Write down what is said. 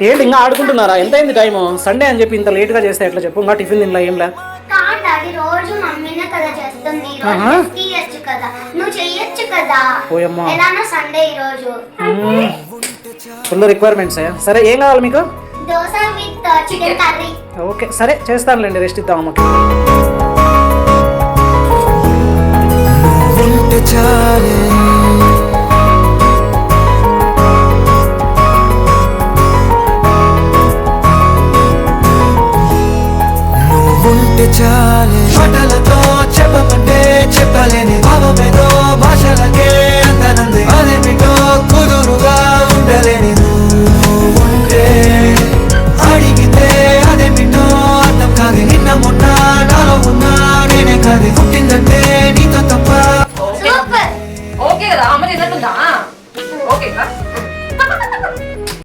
ఏంటి ఇంకా ఆడుకుంటున్నారా? ఎంత అయింది టైము? సండే అని చెప్పి ఇంత లేట్గా చేస్తే ఎట్లా చెప్పు? ఇంకా టిఫిన్ తినలా ఏం లే? రోజు మమ్మీనే కదా చేస్తుంది, తీయచ్చు కదా, నువ్వు చెయ్యొచ్చు కదా. ఓయమ్మా, ఎలానో సండే ఈ రోజు. Full requirements. సరే ఏం కావాలి మీకు? Dosa with chicken curry. Okay సరే చేస్తానులేండి, రెస్ట్ ఇద్దాం అమ్మకి. చాలే